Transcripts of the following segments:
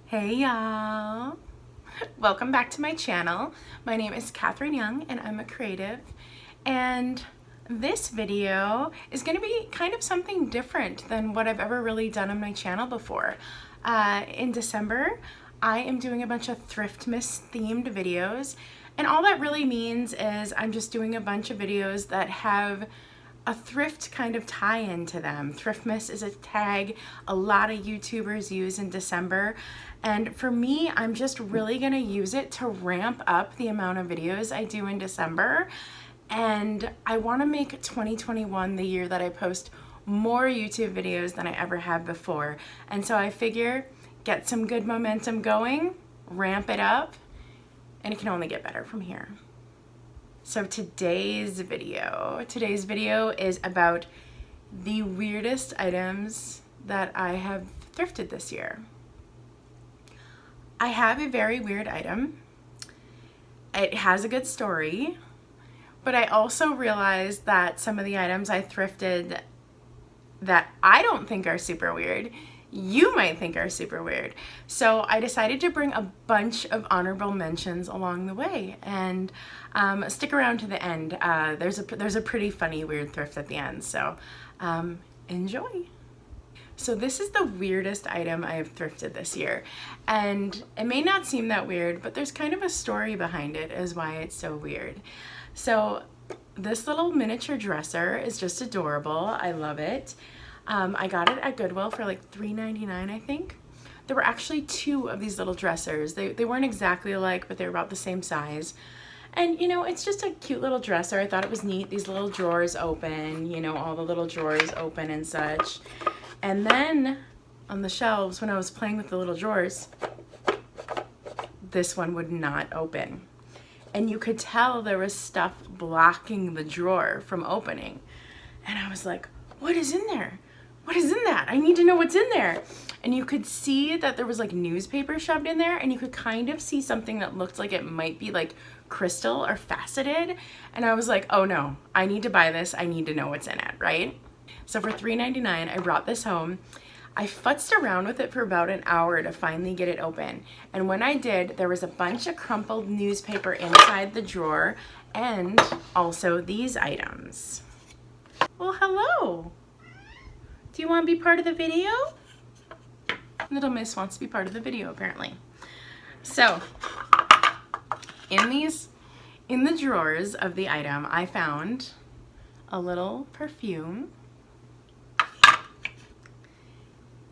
Hey y'all! Welcome back to my channel. My name is Catherine Young and I'm a creative, and this video is going to be kind of something different than what I've ever really done on my channel before. In December I am doing a bunch of Thriftmas themed videos, and all that really means is I'm just doing a bunch of videos that have a thrift kind of tie-in to them. Thriftmas is a tag a lot of YouTubers use in December, and for me, I'm just really gonna use it to ramp up the amount of videos I do in December. And I wanna make 2021 the year that I post more YouTube videos than I ever have before. And so I figure, get some good momentum going, ramp it up, and it can only get better from here. So today's video is about the weirdest items that I have thrifted this year. I have a very weird item. It has a good story, but I also realized that some of the items I thrifted that I don't think are super weird, you might think are super weird. So I decided to bring a bunch of honorable mentions along the way, and stick around to the end. There's a pretty funny weird thrift at the end, so enjoy. So this is the weirdest item I have thrifted this year, and it may not seem that weird, but there's kind of a story behind it as why it's so weird. So this little miniature dresser is just adorable. I love it. I got it at Goodwill for like $3.99, I think. There were actually two of these little dressers. They weren't exactly alike, but they were about the same size. And you know, it's just a cute little dresser. I thought it was neat. These little drawers open, you know, all the little drawers open and such. And then on the shelves, when I was playing with the little drawers, this one would not open. And you could tell there was stuff blocking the drawer from opening. And I was like, what is in there? What is in that? I need to know what's in there. And you could see that there was like newspaper shoved in there, and you could kind of see something that looked like it might be like crystal or faceted. And I was like, oh no, I need to buy this. I need to know what's in it, right? So for $3.99, I brought this home. I futzed around with it for about an hour to finally get it open. And when I did, there was a bunch of crumpled newspaper inside the drawer, and also these items. Well, hello. Do you want to be part of the video? Little Miss wants to be part of the video, apparently. So, in the drawers of the item, I found a little perfume,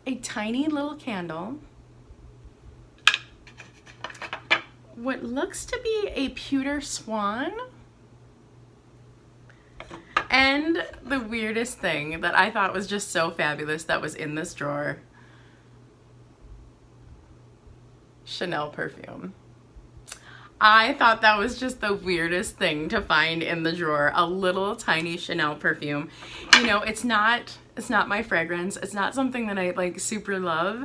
a tiny little candle, what looks to be a pewter swan, and the weirdest thing that I thought was just so fabulous that was in this drawer, Chanel perfume. I thought that was just the weirdest thing to find in the drawer, a little tiny Chanel perfume. You know, it's not my fragrance. It's not something that I like super love.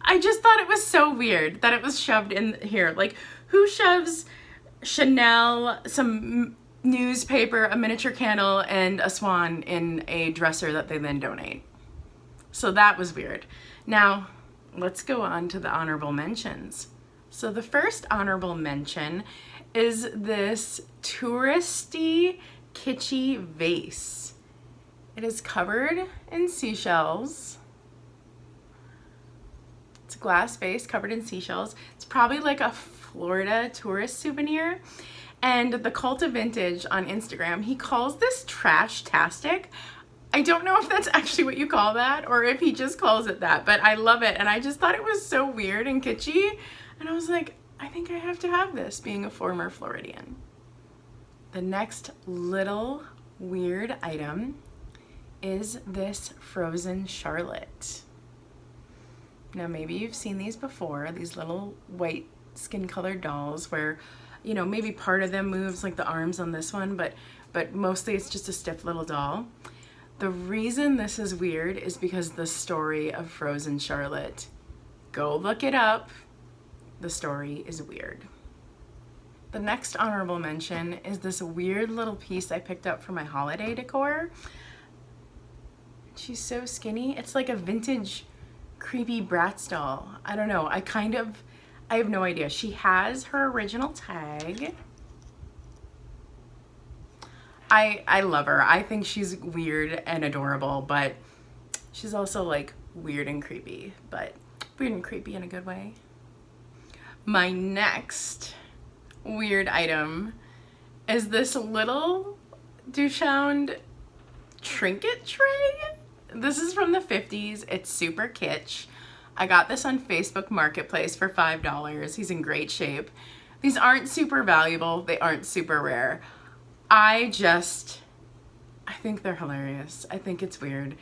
I just thought it was so weird that it was shoved in here. Like, who shoves Chanel, some newspaper, a miniature candle, and a swan in a dresser that they then donate? So that was weird. Now, let's go on to the honorable mentions. So the first honorable mention is this touristy, kitschy vase. It is covered in seashells. It's a glass vase covered in seashells. It's probably like a Florida tourist souvenir. And the Cult of Vintage on Instagram, he calls this trash-tastic. I don't know if that's actually what you call that or if he just calls it that, but I love it. And I just thought it was so weird and kitschy. And I was like, I think I have to have this, being a former Floridian. The next little weird item is this frozen Charlotte. Now maybe you've seen these before, these little white skin-colored dolls where, you know, maybe part of them moves, like the arms on this one, but mostly it's just a stiff little doll. The reason this is weird is because the story of Frozen Charlotte. Go look it up. The story is weird. The next honorable mention is this weird little piece I picked up for my holiday decor. She's so skinny. It's like a vintage creepy Bratz doll. I don't know. I have no idea. She has her original tag. I love her. I think she's weird and adorable, but she's also like weird and creepy, but weird and creepy in a good way. My next weird item is this little Duchamp trinket tray. This is from the 50s. It's super kitsch. I got this on Facebook Marketplace for $5. He's in great shape. These aren't super valuable. They aren't super rare. I think they're hilarious. I think it's weird.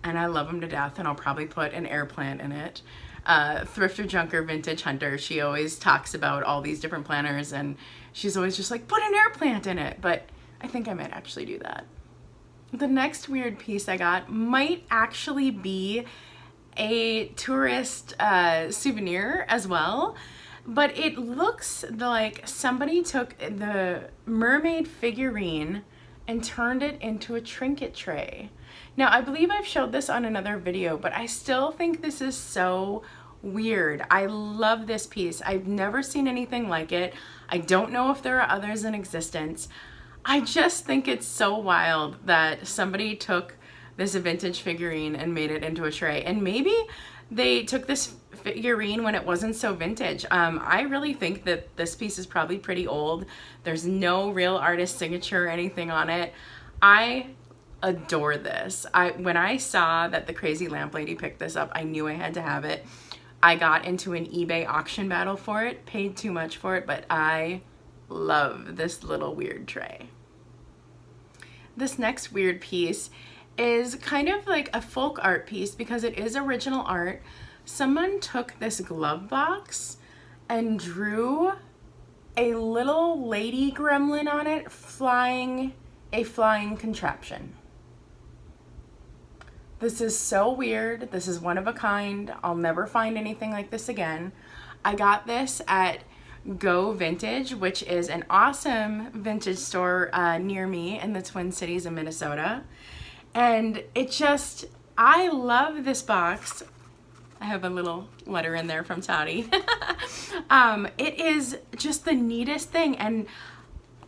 And I love them to death, and I'll probably put an air plant in it. Thrifter Junker Vintage Hunter, she always talks about all these different planners, and she's always just like, put an air plant in it. But I think I might actually do that. The next weird piece I got might actually be a tourist souvenir as well, but it looks like somebody took the mermaid figurine and turned it into a trinket tray. Now, I believe I've showed this on another video, but I still think this is so weird. I love this piece. I've never seen anything like it. I don't know if there are others in existence. I just think it's so wild that somebody took this vintage figurine and made it into a tray. And maybe they took this figurine when it wasn't so vintage. I really think that this piece is probably pretty old. There's no real artist signature or anything on it. I adore this. When I saw that the Crazy Lamp Lady picked this up, I knew I had to have it. I got into an eBay auction battle for it, paid too much for it, but I love this little weird tray. This next weird piece is kind of like a folk art piece because it is original art. Someone took this glove box and drew a little lady gremlin on it, flying a flying contraption. This is so weird. This is one of a kind. I'll never find anything like this again. I got this at Go Vintage, which is an awesome vintage store near me in the Twin Cities in Minnesota. And I love this box. I have a little letter in there from Toddy. It is just the neatest thing. And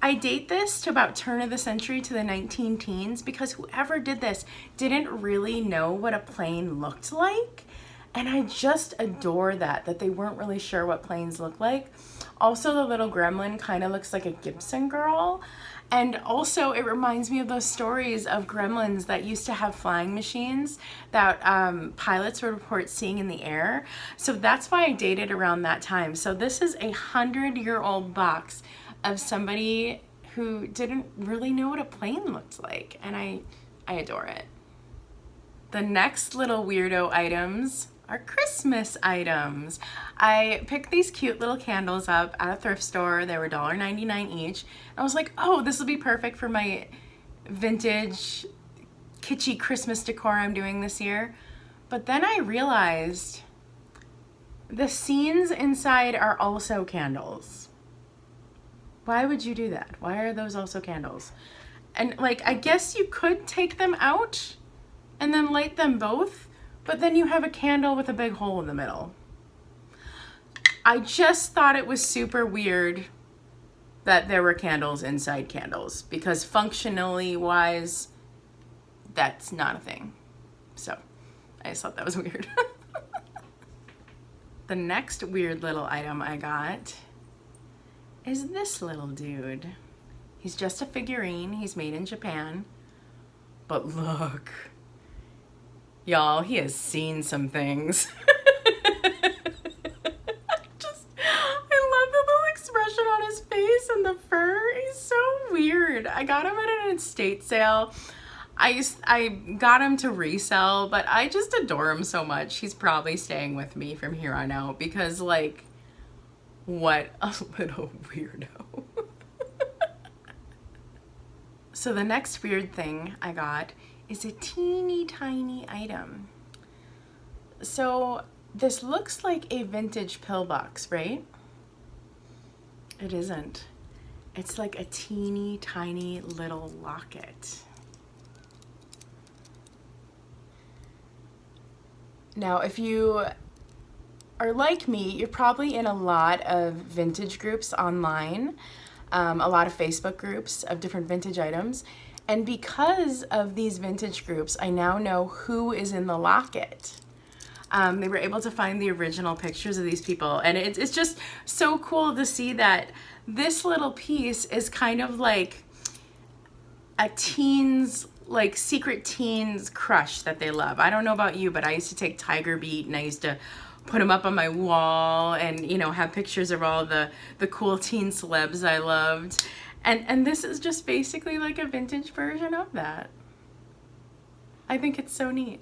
I date this to about turn of the century to the 19 teens because whoever did this didn't really know what a plane looked like. And I just adore that they weren't really sure what planes look like. Also, the little gremlin kind of looks like a Gibson girl. And also, it reminds me of those stories of gremlins that used to have flying machines that pilots would report seeing in the air. So that's why I dated around that time. So this is a 100-year-old box of somebody who didn't really know what a plane looked like. And I adore it. The next little weirdo items are Christmas items. I picked these cute little candles up at a thrift store. They were $1.99 each. I was like, oh, this will be perfect for my vintage kitschy Christmas decor I'm doing this year. But then I realized the scenes inside are also candles. Why would you do that? Why are those also candles? And like, I guess you could take them out and then light them both, but then you have a candle with a big hole in the middle. I just thought it was super weird that there were candles inside candles because functionally wise, that's not a thing. So I just thought that was weird. The next weird little item I got is this little dude. He's just a figurine. He's made in Japan. But look, y'all, he has seen some things. I love the little expression on his face and the fur. He's so weird. I got him at an estate sale. I got him to resell, but I just adore him so much. He's probably staying with me from here on out because, like, what a little weirdo. So the next weird thing I got is a teeny tiny item. So this looks like a vintage pillbox, right? It isn't. It's like a teeny tiny little locket. Now, if you are like me, you're probably in a lot of vintage groups online, a lot of Facebook groups of different vintage items. And because of these vintage groups, I now know who is in the locket. They were able to find the original pictures of these people. And it's just so cool to see that this little piece is kind of like a teen's, like secret teens crush that they love. I don't know about you, but I used to take Tiger Beat and I used to put them up on my wall and, you know, have pictures of all the cool teen celebs I loved. And this is just basically like a vintage version of that. I think it's so neat.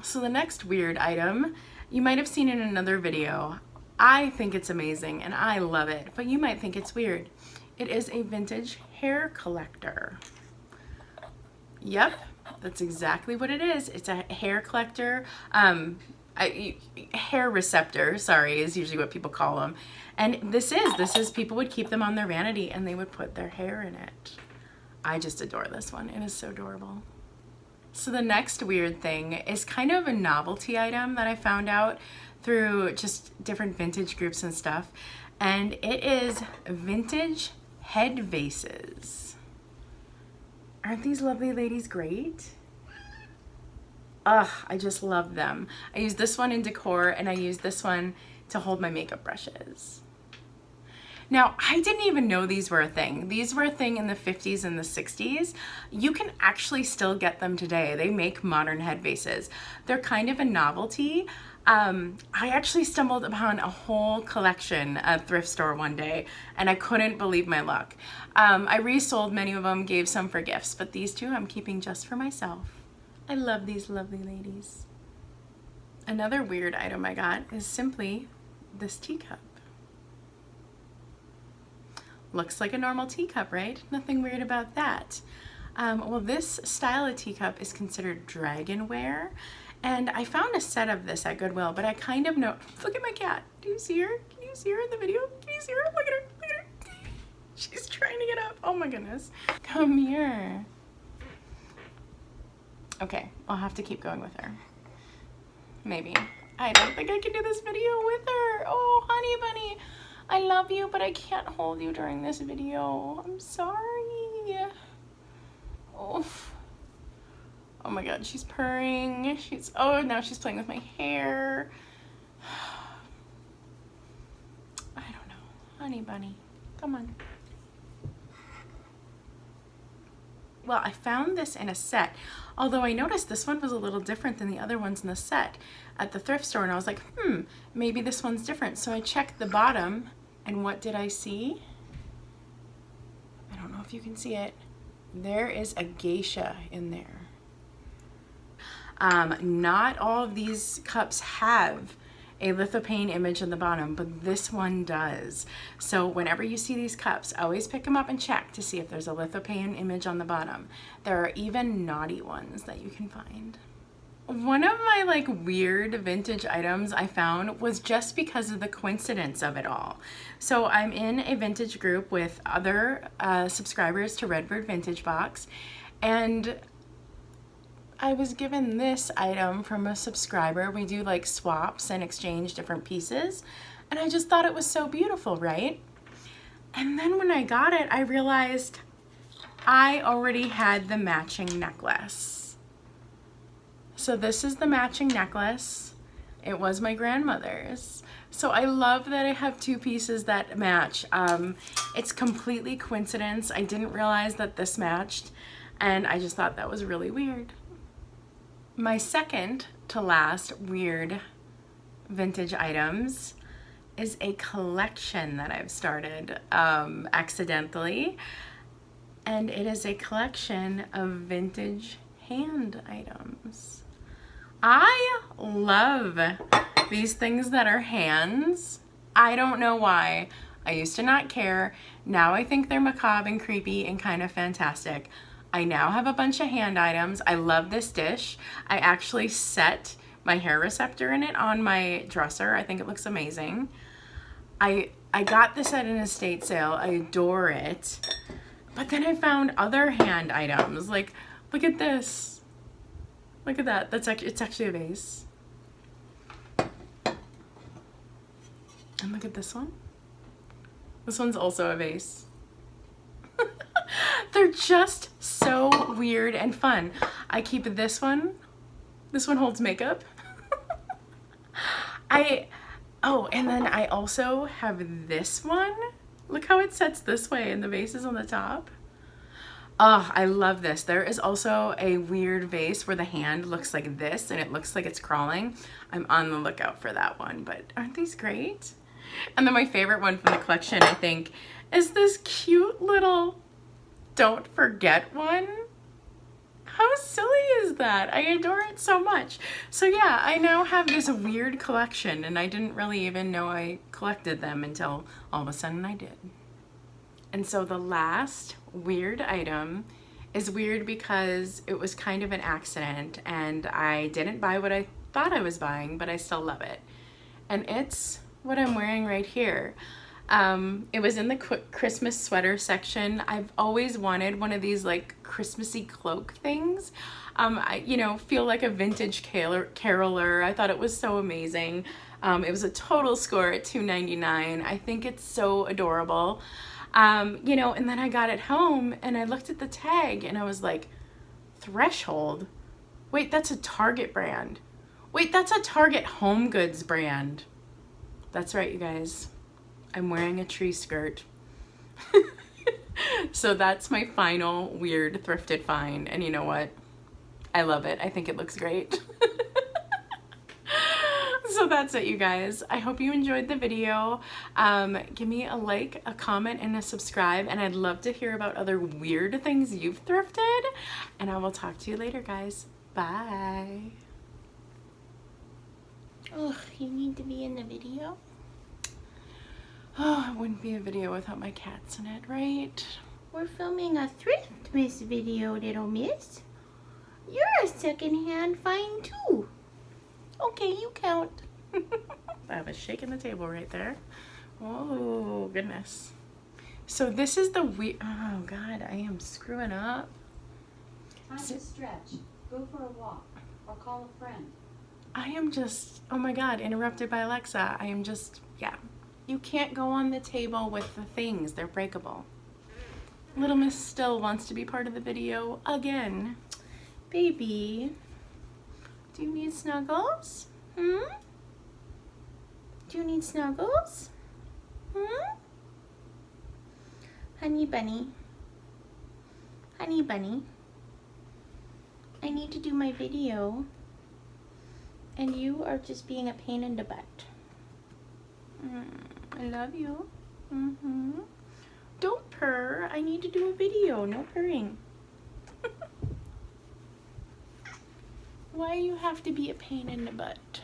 So the next weird item, you might have seen in another video. I think it's amazing and I love it, but you might think it's weird. It is a vintage hair collector. Yep, that's exactly what it is. It's a hair collector, hair receptor, sorry, is usually what people call them. And this is, people would keep them on their vanity and they would put their hair in it. I just adore this one. It is so adorable. So the next weird thing is kind of a novelty item that I found out through just different vintage groups and stuff. And it is vintage head vases. Aren't these lovely ladies great? Ugh, I just love them. I use this one in decor and I use this one to hold my makeup brushes. Now, I didn't even know these were a thing. These were a thing in the 50s and the 60s. You can actually still get them today. They make modern head vases. They're kind of a novelty. I actually stumbled upon a whole collection at a thrift store one day and I couldn't believe my luck. I resold many of them, gave some for gifts, but these two I'm keeping just for myself. I love these lovely ladies. Another weird item I got is simply this teacup. Looks like a normal teacup, right? Nothing weird about that. Well, this style of teacup is considered dragonware. And I found a set of this at Goodwill, but I kind of know, look at my cat. Do you see her? Can you see her in the video? Can you see her? Look at her, look at her. She's trying to get up. Oh my goodness. Come here. Okay, I'll have to keep going with her. Maybe. I don't think I can do this video with her. Oh, honey bunny. I love you, but I can't hold you during this video. I'm sorry. Oof. Oh my god, she's purring. Oh, now she's playing with my hair. I don't know. Honey bunny, come on. Well, I found this in a set, although I noticed this one was a little different than the other ones in the set at the thrift store, and I was like, maybe this one's different. So I checked the bottom, and what did I see? I don't know if you can see it. There is a geisha in there. Not all of these cups have a lithophane image on the bottom, but this one does. So whenever you see these cups, always pick them up and check to see if there's a lithophane image on the bottom. There are even naughty ones that you can find. One of my like weird vintage items I found was just because of the coincidence of it all. So I'm in a vintage group with other subscribers to Redbird Vintage Box, and I was given this item from a subscriber. We do like swaps and exchange different pieces, and I just thought it was so beautiful, right? And then when I got it, I realized I already had the matching necklace. So this is the matching necklace. It was my grandmother's. So I love that I have two pieces that match. It's completely coincidence. I didn't realize that this matched, and I just thought that was really weird. My second to last weird vintage items is a collection that I've started accidentally, and it is a collection of vintage hand items. I love these things that are hands. I don't know why. I used to not care. Now I think they're macabre and creepy and kind of fantastic. I now have a bunch of hand items. I love this dish. I actually set my hair receptor in it on my dresser. I think it looks amazing. I got this at an estate sale. I adore it. But then I found other hand items. Like, look at this. Look at that. It's actually a vase. And look at this one. This one's also a vase. They're just so weird and fun. I keep this one. This one holds makeup. Oh, and then I also have this one. Look how it sets this way and the vase is on the top. Oh, I love this. There is also a weird vase where the hand looks like this and it looks like it's crawling. I'm on the lookout for that one, but aren't these great? And then my favorite one from the collection, I think, is this cute little don't forget one. How silly is that? I adore it so much. So yeah, I now have this weird collection and I didn't really even know I collected them until all of a sudden I did. And so the last weird item is weird because it was kind of an accident and I didn't buy what I thought I was buying, but I still love it. And it's what I'm wearing right here. It was in the Christmas sweater section. I've always wanted one of these like Christmassy cloak things. I, you know, feel like a vintage caroler. I thought it was so amazing. It was a total score at $2.99. I think it's so adorable. You know, and then I got it home and I looked at the tag and I was like, Threshold? Wait, that's a Target brand. Wait, that's a Target home goods brand. That's right, you guys. I'm wearing a tree skirt. So that's my final weird thrifted find. And you know what? I love it. I think it looks great. So that's it, you guys. I hope you enjoyed the video. Give me a like, a comment, and a subscribe. And I'd love to hear about other weird things you've thrifted. And I will talk to you later, guys. Bye. Oh, you need to be in the video? Oh, it wouldn't be a video without my cats in it, right? We're filming a Thriftmas video, little miss. You're a secondhand find too. Okay, you count. I was shaking the table right there. Oh, goodness. So this is the oh God, I am screwing up. Time to stretch. Go for a walk or call a friend. I am just, oh my God, interrupted by Alexa. I am just, yeah. You can't go on the table with the things. They're breakable. Little Miss still wants to be part of the video again. Baby, do you need snuggles? Hmm? Do you need snuggles? Hmm? Honey bunny. Honey bunny. I need to do my video. And you are just being a pain in the butt. I love you. Don't purr. I need to do a video. No purring. Why you have to be a pain in the butt?